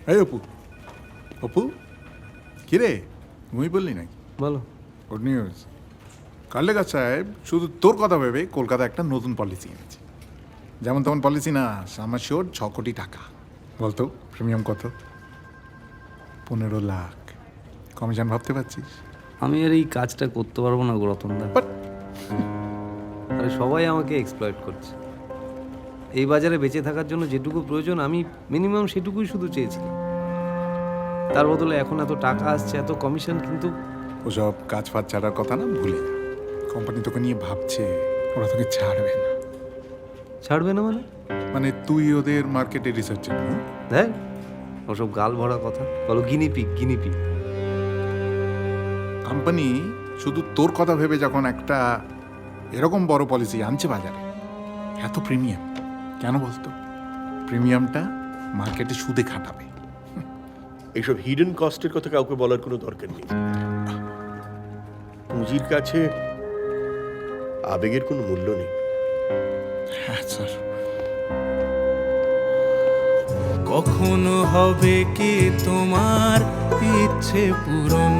এই অপু, অপু কিরে ঘুমিয়ে পড়লি নাকি? বলো। Good news. কার্লেকার সাহেব শুধু তোর কথা ভেবে কলকাতা একটা নতুন পলিসি এনেছে। যেমন তেমন পলিসি না, আমার শিওর 6 কোটি টাকা। বলতো প্রিমিয়াম কত? 15 লাখ। কমিশন ভাবতে পারছিস? আমি আর এই কাজটা করতে পারবো না গো রতনদা। But আরে সবাই আমাকে এক্সপ্লয়েট করছে। এই বাজারে বেঁচে থাকার জন্য যেটুকু প্রয়োজন আমি মিনিমাম সেটুকুই শুধু চেয়েছিলাম। তার বদলে এখন এত টাকা আসছে, এত কমিশন, কিন্তু ওসব কাজ ফাজ ছাড়ার কথা না, ভুলে যা। কোম্পানি তোকে নিয়ে ভাবছে, ওরা তোকে ছাড়বে না। ছাড়বে না মানে? মানে তুই ওদের মার্কেটে রিসার্চের না? দেখ ওসব গাল ভরা কথা বলো। Guinea pig guinea pig. কোম্পানি শুধু তোর কথা ভেবে যখন একটা এরকম বড় পলিসি আনছে বাজারে, এত প্রিমিয়াম কেন বলতো? প্রিমিয়ামটা মার্কেটে সুদে খাটাবে। এইসব হিডেন কস্টের কথা কাউকে বলার কোনো দরকার নেই। পুঁজির কাছে আবেগের কোনো মূল্য নেই। হ্যাঁ স্যার। কখনো হবে কি তোমার ইচ্ছে পূরণ?